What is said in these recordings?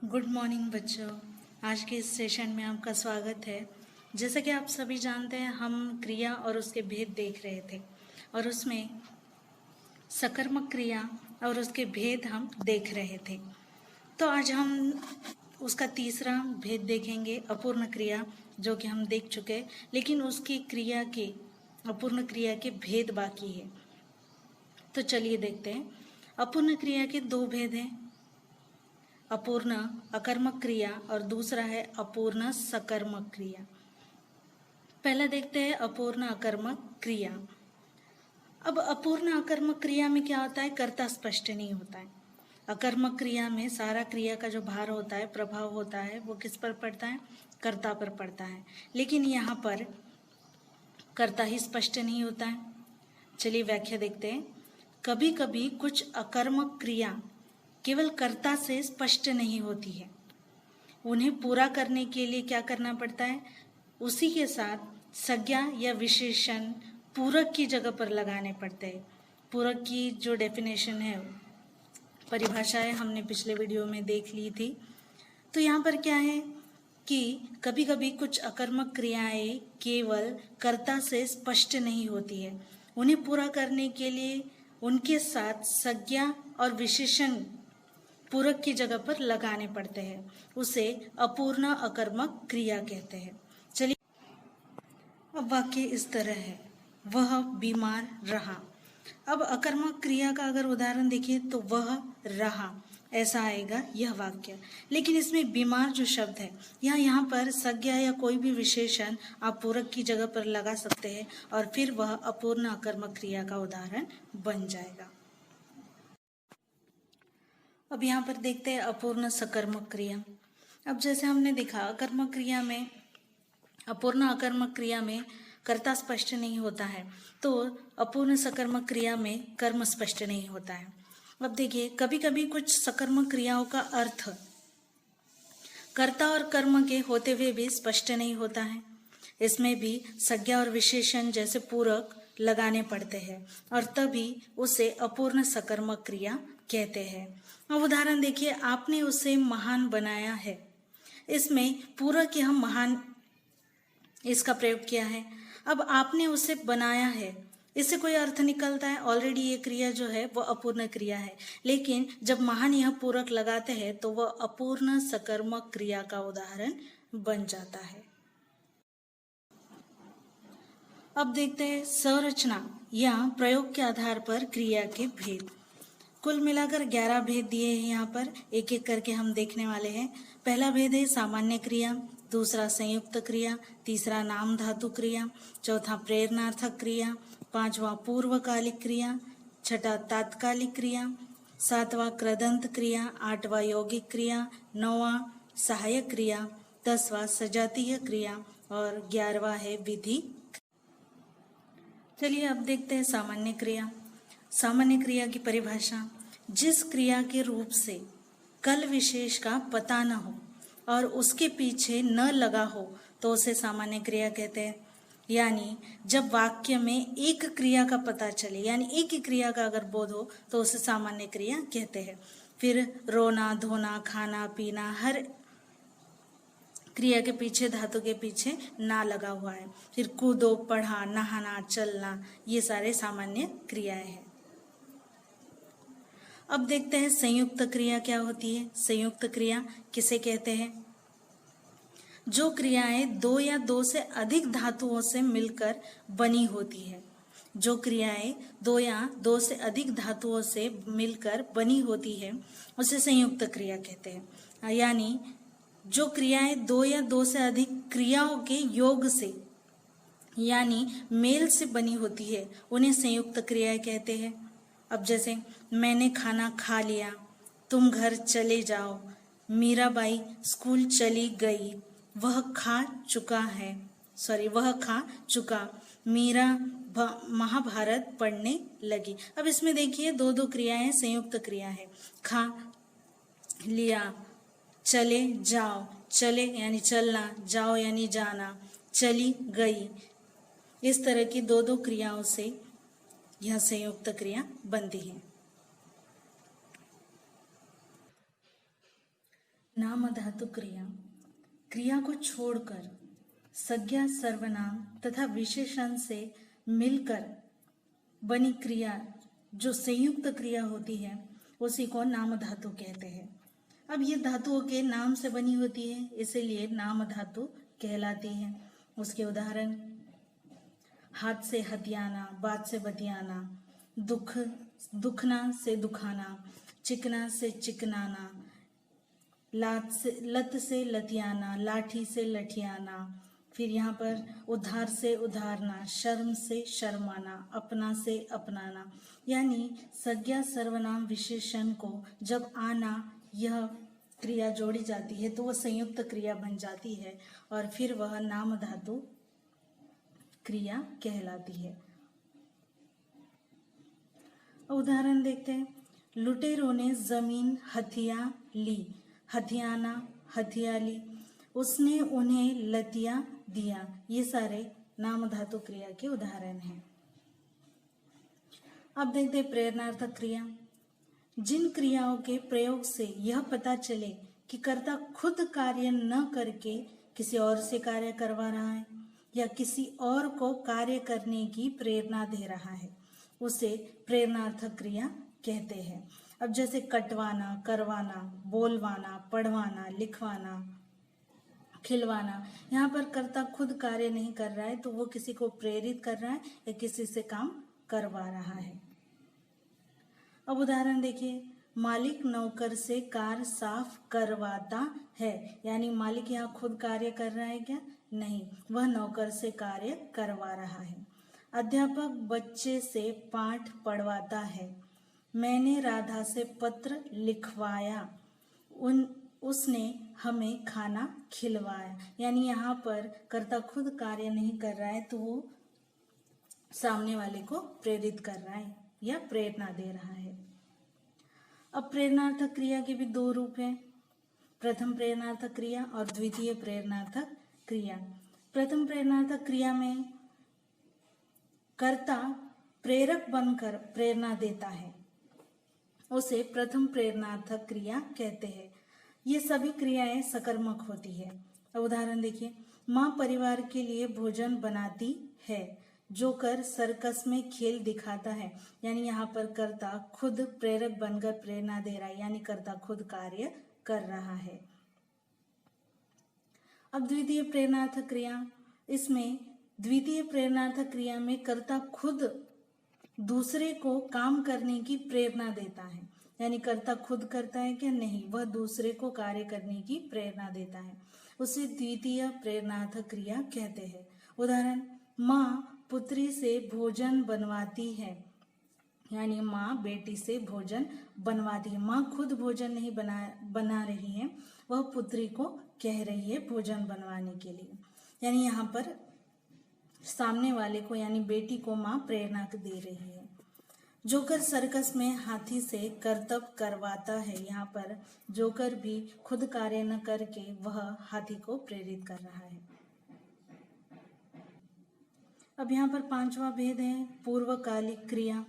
Good morning बच्चों। आज के इस सेशन में आपका स्वागत है। जैसा कि आप सभी जानते हैं, हम क्रिया और उसके भेद देख रहे थे और उसमें सकर्मक क्रिया और उसके भेद हम देख रहे थे। तो आज हम उसका तीसरा भेद देखेंगे, अपूर्ण क्रिया, जो कि हम देख चुके हैं, लेकिन उसकी क्रिया के अपूर्ण क्रिया के भेद बाकी है। तो चलिए देखते हैं। अपूर्ण क्रिया के दो भेद हैं, अपूर्ण अकर्मक क्रिया और दूसरा है अपूर्ण सकर्मक क्रिया। पहला देखते हैं अपूर्ण अकर्मक क्रिया। अब अपूर्ण अकर्मक क्रिया में क्या होता है, कर्ता स्पष्ट नहीं होता है। अकर्मक क्रिया में सारा क्रिया का जो भार होता है, प्रभाव होता है, वो किस पर पड़ता है, कर्ता पर पड़ता है। लेकिन यहाँ पर कर्ता ही स्पष्ट नहीं होता है। चलिए व्याख्या देखते हैं। कभी कभी कुछ अकर्मक क्रिया केवल कर्ता से स्पष्ट नहीं होती है, उन्हें पूरा करने के लिए क्या करना पड़ता है, उसी के साथ संज्ञा या विशेषण पूरक की जगह पर लगाने पड़ते हैं। पूरक की जो डेफिनेशन है, परिभाषा है, हमने पिछले वीडियो में देख ली थी। तो यहाँ पर क्या है कि कभी कभी कुछ अकर्मक क्रियाएं केवल कर्ता से स्पष्ट नहीं होती है, उन्हें पूरा करने के लिए उनके साथ संज्ञा और विशेषण पूरक की जगह पर लगाने पड़ते हैं, उसे अपूर्ण अकर्मक क्रिया कहते हैं। चलिए, अब वाक्य इस तरह है, वह बीमार रहा। अब अकर्मक क्रिया का अगर उदाहरण देखिए तो वह रहा, ऐसा आएगा यह वाक्य। लेकिन इसमें बीमार जो शब्द है, यहाँ पर संज्ञा या कोई भी विशेषण आप पूरक की जगह पर लगा सकते हैं और फिर वह अपूर्ण अकर्मक क्रिया का उदाहरण बन जाएगा। अब यहाँ पर देखते हैं अपूर्ण सकर्मक क्रिया। अब जैसे हमने देखा, अकर्मक क्रिया में, अपूर्ण अकर्मक क्रिया में कर्ता स्पष्ट नहीं होता है, तो अपूर्ण सकर्मक क्रिया में कर्म स्पष्ट नहीं होता है। अब देखिए, कभी कभी कुछ सकर्मक क्रियाओं का अर्थ कर्ता और कर्म के होते हुए भी स्पष्ट नहीं होता है। इसमें भी संज्ञा और विशेषण जैसे पूरक लगाने पड़ते हैं और तभी उसे अपूर्ण सकर्मक क्रिया कहते हैं। अब उदाहरण देखिए, आपने उसे महान बनाया है। इसमें पूरक यह महान, इसका प्रयोग किया है। अब आपने उसे बनाया है, इससे कोई अर्थ निकलता है, ऑलरेडी ये क्रिया जो है वो अपूर्ण क्रिया है। लेकिन जब महान यह पूरक लगाते हैं तो वह अपूर्ण सकर्मक क्रिया का उदाहरण बन जाता है। अब देखते हैं संरचना या प्रयोग के आधार पर क्रिया के भेद। कुल मिलाकर 11 भेद दिए हैं। यहाँ पर एक एक करके हम देखने वाले हैं। पहला भेद है सामान्य क्रिया, दूसरा संयुक्त क्रिया, तीसरा नाम धातु क्रिया, चौथा प्रेरणार्थक क्रिया, पांचवा पूर्वकालिक क्रिया, छठा तात्कालिक क्रिया, सातवां कृदंत क्रिया, आठवां यौगिक क्रिया, नौवां सहायक क्रिया, 10वां सजातीय क्रिया और 11वां है विधि। चलिए अब देखते हैं सामान्य क्रिया। सामान्य क्रिया की परिभाषा, जिस क्रिया के रूप से कल विशेष का पता न हो और उसके पीछे न लगा हो तो उसे सामान्य क्रिया कहते हैं। यानी जब वाक्य में एक क्रिया का पता चले, यानी एक ही क्रिया का अगर बोध हो तो उसे सामान्य क्रिया कहते हैं। फिर रोना, धोना, खाना, पीना, हर क्रिया के पीछे, धातु के पीछे ना लगा हुआ है। फिर कूदो, पढ़ा, नहाना, चलना, ये सारे सामान्य क्रियाएं हैं। अब देखते हैं संयुक्त क्रिया क्या होती है। संयुक्त क्रिया किसे कहते हैं, जो क्रियाएं दो या दो से अधिक धातुओं से मिलकर बनी होती है। जो क्रियाएं दो या दो से अधिक धातुओं से मिलकर बनी होती है उसे संयुक्त क्रिया कहते हैं। यानी जो क्रियाएं दो या दो से अधिक क्रियाओं के योग से, यानी मेल से बनी होती है, उन्हें संयुक्त क्रियाएं कहते हैं। अब जैसे मैंने खाना खा लिया, तुम घर चले जाओ, मीराबाई स्कूल चली गई, वह खा चुका है, वह खा चुका, मीरा महाभारत पढ़ने लगी। अब इसमें देखिए दो दो क्रियाएं संयुक्त क्रिया है। खा लिया, चले जाओ, चले यानी चलना, जाओ यानी जाना, चली गई, इस तरह की दो दो क्रियाओं से यह संयुक्त क्रिया बनती है। नाम धातु क्रिया, क्रिया को छोड़कर संज्ञा सर्वनाम तथा विशेषण से मिलकर बनी क्रिया जो संयुक्त क्रिया होती है उसी को नाम धातु कहते हैं। अब ये धातुओं के नाम से बनी होती है, इसीलिए नाम धातु कहलाती है। उसके उदाहरण, हाथ से हथियाना, बात से बतियाना, दुखना से दुखाना, चिकना से चिकनाना, लत से लतियाना, लाठी से लठियाना, फिर यहाँ पर उधार से उधारना, शर्म से शर्माना, अपना से अपनाना। यानी संज्ञा सर्वनाम विशेषण को जब आना यह क्रिया जोड़ी जाती है तो वह संयुक्त क्रिया बन जाती है और फिर वह नाम धातु क्रिया कहलाती है। उदाहरण देखते हैं, लुटेरों ने जमीन हथिया ली, हथियाना, हथिया ली, उसने उन्हें लतिया दिया। ये सारे नाम धातु क्रिया के उदाहरण हैं। अब देखते हैं प्रेरणार्थक क्रिया। जिन क्रियाओं के प्रयोग से यह पता चले कि कर्ता खुद कार्य न करके किसी और से कार्य करवा रहा है या किसी और को कार्य करने की प्रेरणा दे रहा है, उसे प्रेरणार्थक क्रिया कहते हैं। अब जैसे कटवाना, करवाना, बोलवाना, पढ़वाना, लिखवाना, खिलवाना, यहाँ पर कर्ता खुद कार्य नहीं कर रहा है तो वो किसी को प्रेरित कर रहा है या किसी से काम करवा रहा है। अब उदाहरण देखिए, मालिक नौकर से कार साफ करवाता है, यानी मालिक यहाँ खुद कार्य कर रहा है क्या? नहीं, वह नौकर से कार्य करवा रहा है। अध्यापक बच्चे से पाठ पढ़वाता है, मैंने राधा से पत्र लिखवाया, उसने हमें खाना खिलवाया। यानी यहाँ पर कर्ता खुद कार्य नहीं कर रहा है तो वो सामने वाले को प्रेरित कर रहा है या प्रेरणा दे रहा है। अब प्रेरणार्थक क्रिया के भी दो रूप हैं, प्रथम प्रेरणार्थक क्रिया और द्वितीय प्रेरणार्थक क्रिया। प्रथम प्रेरणार्थक क्रिया में कर्ता प्रेरक बनकर प्रेरणा देता है, उसे प्रथम प्रेरणार्थक क्रिया कहते हैं। ये सभी क्रियाएं सकर्मक होती है। अब उदाहरण देखिए, माँ परिवार के लिए भोजन बनाती है, जोकर सर्कस में खेल दिखाता है। यानी यहाँ पर कर्ता खुद प्रेरक बनकर प्रेरणा दे रहा है, यानी कर्ता खुद कार्य कर रहा है। अब द्वितीय प्रेरणार्थक क्रिया, इसमें द्वितीय प्रेरणार्थक क्रिया में कर्ता खुद दूसरे को काम करने की प्रेरणा देता है। यानी कर्ता खुद करता है क्या? नहीं, वह दूसरे को कार्य करने की प्रेरणा देता है, उसे द्वितीय प्रेरणार्थक क्रिया कहते हैं। उदाहरण, माँ पुत्री से भोजन बनवाती है, यानी माँ बेटी से भोजन बनवाती है। माँ खुद भोजन नहीं बना रही है, वह पुत्री को कह रही है भोजन बनवाने के लिए। यानी यहाँ पर सामने वाले को यानी बेटी को माँ प्रेरणा दे रही है। जोकर सर्कस में हाथी से करतब करवाता है, यहाँ पर जोकर भी खुद कार्य न करके वह हाथी को प्रेरित कर रहा है। अब यहाँ पर पांचवा भेद है पूर्वकालिक क्रिया।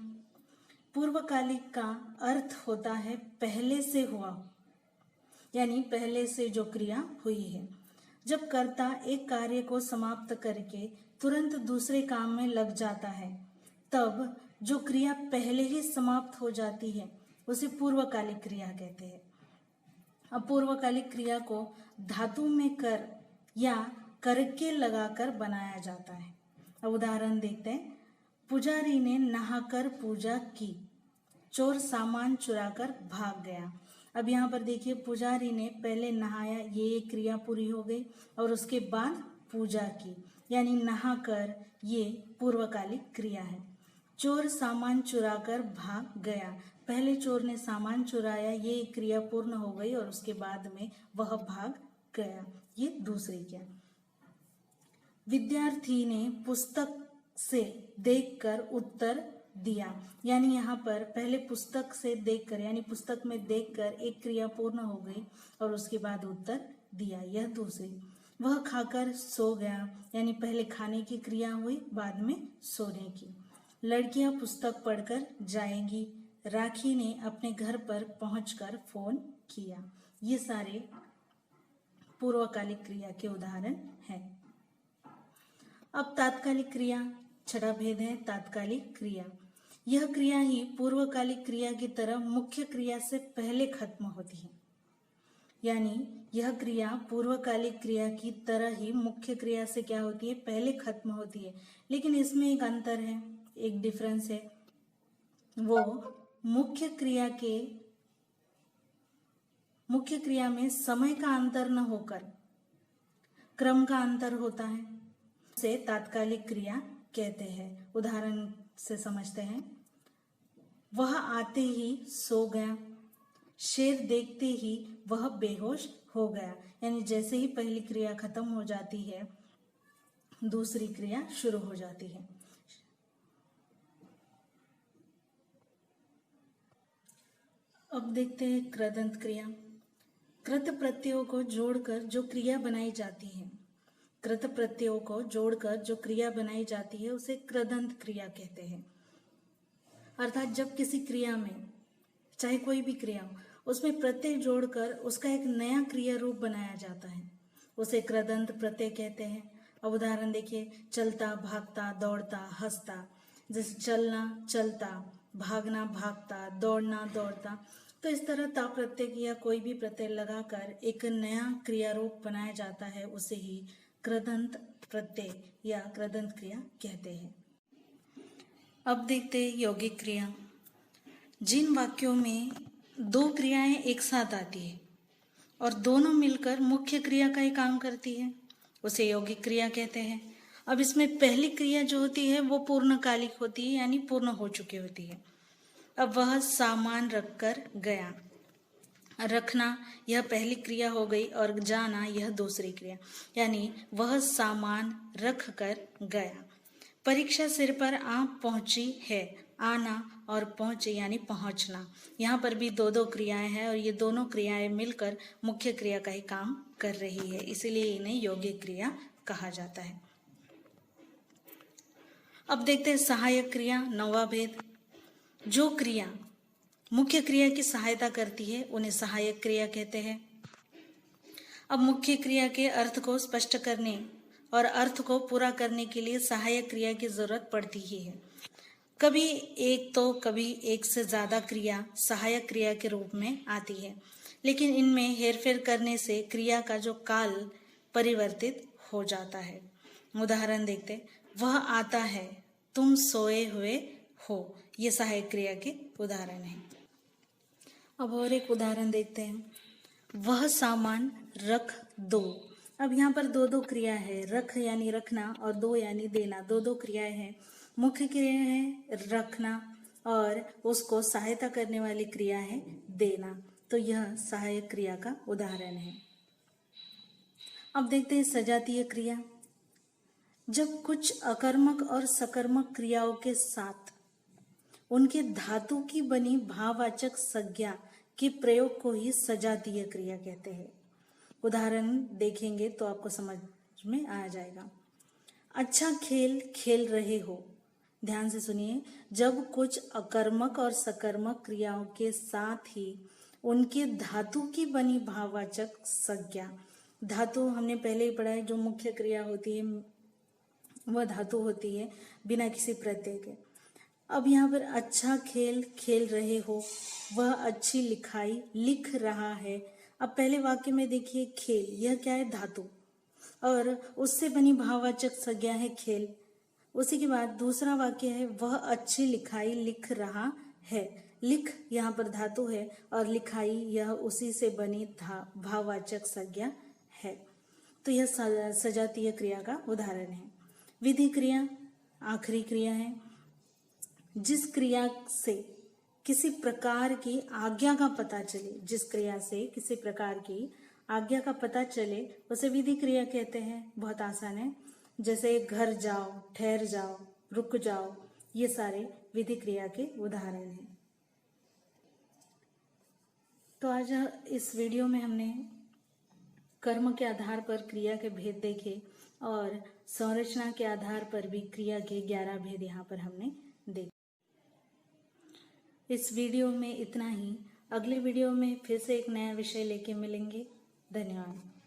पूर्वकालिक का अर्थ होता है पहले से हुआ, यानी पहले से जो क्रिया हुई है। जब कर्ता एक कार्य को समाप्त करके तुरंत दूसरे काम में लग जाता है, तब जो क्रिया पहले ही समाप्त हो जाती है उसे पूर्वकालिक क्रिया कहते हैं। अब पूर्वकालिक क्रिया को धातु में कर या करके लगाकर बनाया जाता है। अब उदाहरण देखते हैं, पुजारी ने नहाकर पूजा की, चोर सामान चुराकर भाग गया। अब यहाँ पर देखिए, पुजारी ने पहले नहाया, ये क्रिया पूरी हो गई, और उसके बाद पूजा की, यानी नहाकर, ये पूर्वकालिक क्रिया है। चोर सामान चुराकर भाग गया, पहले चोर ने सामान चुराया, ये क्रिया पूर्ण हो गई और उसके बाद में वह भाग गया, ये दूसरी क्रिया। विद्यार्थी ने पुस्तक से देखकर उत्तर दिया, यानी यहाँ पर पहले पुस्तक से देखकर यानी पुस्तक में देखकर एक क्रिया पूर्ण हो गई और उसके बाद उत्तर दिया, यह दूसरी। वह खाकर सो गया, यानी पहले खाने की क्रिया हुई, बाद में सोने की। लड़कियां पुस्तक पढ़कर जाएंगी, राखी ने अपने घर पर पहुंचकर फोन किया। ये सारे पूर्वकालिक क्रिया के उदाहरण हैं। अब तात्कालिक क्रिया, छठा भेद है तात्कालिक क्रिया। यह क्रिया ही पूर्वकालिक क्रिया की तरह मुख्य क्रिया से पहले खत्म होती है। यानी यह क्रिया पूर्वकालिक क्रिया की तरह ही मुख्य क्रिया से क्या होती है, पहले खत्म होती है। लेकिन इसमें एक अंतर है, एक डिफरेंस है। वो मुख्य क्रिया में समय का अंतर न होकर क्रम का अंतर होता है, से तात्कालिक क्रिया कहते हैं। उदाहरण से समझते हैं। वह आते ही सो गया, शेर देखते ही वह बेहोश हो गया। यानी जैसे ही पहली क्रिया खत्म हो जाती है, दूसरी क्रिया शुरू हो जाती है। अब देखते हैं कृदंत क्रिया। कृत प्रत्ययों को जोड़कर जो क्रिया बनाई जाती है, कृत प्रत्ययों को जोड़कर जो क्रिया बनाई जाती है उसे कृदंत क्रिया कहते हैं। अर्थात जब किसी क्रिया में, चाहे कोई भी क्रिया हो, उसमें प्रत्यय जोड़कर उसका एक नया क्रिया रूप बनाया जाता है, उसे कृदंत प्रत्यय कहते हैं। अब उदाहरण देखिए, चलता, भागता, दौड़ता, हंसता। जैसे चलना, चलता, भागना, भागता, दौड़ना, दौड़ता। तो इस तरह ता प्रत्यय या कोई भी प्रत्यय लगाकर एक नया क्रिया रूप बनाया जाता है, उसे ही कृदंत प्रत्यय या कृदंत क्रिया कहते हैं। अब देखते हैं यौगिक क्रिया। जिन वाक्यों में दो क्रियाएं एक साथ आती है और दोनों मिलकर मुख्य क्रिया का ही काम करती है, उसे यौगिक क्रिया कहते हैं। अब इसमें पहली क्रिया जो होती है वो पूर्णकालिक होती है, यानी पूर्ण हो चुकी होती है। अब वह सामान रखकर गया। रखना यह पहली क्रिया हो गई और जाना यह दूसरी क्रिया, यानी वह सामान रख कर गया। परीक्षा सिर पर आ पहुंची है। आना और पहुंचे यानी पहुंचना। यहाँ पर भी दो दो क्रियाएं हैं और ये दोनों क्रियाएं मिलकर मुख्य क्रिया का ही काम कर रही है, इसीलिए इन्हें यौगिक क्रिया कहा जाता है। अब देखते हैं सहायक क्रिया, नौवां भेद। जो क्रिया मुख्य क्रिया की सहायता करती है उन्हें सहायक क्रिया कहते हैं। अब मुख्य क्रिया के अर्थ को स्पष्ट करने और अर्थ को पूरा करने के लिए सहायक क्रिया की जरूरत पड़ती ही है। कभी एक तो कभी एक से ज्यादा क्रिया सहायक क्रिया के रूप में आती है, लेकिन इनमें हेरफेर करने से क्रिया का जो काल परिवर्तित हो जाता है। उदाहरण देखते, वह आता है, तुम सोए हुए हो। ये सहायक क्रिया के उदाहरण हैं। अब और एक उदाहरण देखते हैं। वह सामान रख दो। अब यहाँ पर दो दो क्रिया है, रख यानी रखना और दो यानी देना, दो दो क्रियाएं हैं। मुख्य क्रिया है रखना और उसको सहायता करने वाली क्रिया है देना, तो यह सहायक क्रिया का उदाहरण है। अब देखते हैं सजातीय क्रिया। जब कुछ अकर्मक और सकर्मक क्रियाओं के साथ उनके धातु की बनी भाववाचक संज्ञा के प्रयोग को ही सजातीय क्रिया कहते हैं। उदाहरण देखेंगे तो आपको समझ में आ जाएगा। अच्छा खेल खेल रहे हो। ध्यान से सुनिए, जब कुछ अकर्मक और सकर्मक क्रियाओं के साथ ही उनके धातु की बनी भाववाचक संज्ञा, धातु हमने पहले ही पढ़ा है, जो मुख्य क्रिया होती है वह धातु होती है बिना किसी प्रत्यय के। अब यहाँ पर अच्छा खेल खेल रहे हो, वह अच्छी लिखाई लिख रहा है। अब पहले वाक्य में देखिए खेल, यह क्या है, धातु, और उससे बनी भाववाचक संज्ञा है खेल। उसी के बाद दूसरा वाक्य है वह अच्छी लिखाई लिख रहा है। लिख यहाँ पर धातु है और लिखाई यह उसी से बनी भाववाचक संज्ञा है। तो यह सजातीय क्रिया का उदाहरण है। विधि क्रिया आखिरी क्रिया है। जिस क्रिया से किसी प्रकार की आज्ञा का पता चले, जिस क्रिया से किसी प्रकार की आज्ञा का पता चले उसे विधि क्रिया कहते हैं। बहुत आसान है, जैसे घर जाओ, ठहर जाओ, रुक जाओ, ये सारे विधि क्रिया के उदाहरण हैं। तो आज इस वीडियो में हमने कर्म के आधार पर क्रिया के भेद देखे और संरचना के आधार पर भी क्रिया के 11 भेद यहाँ पर हमने देखे। इस वीडियो में इतना ही। अगले वीडियो में फिर से एक नया विषय लेके मिलेंगे। धन्यवाद।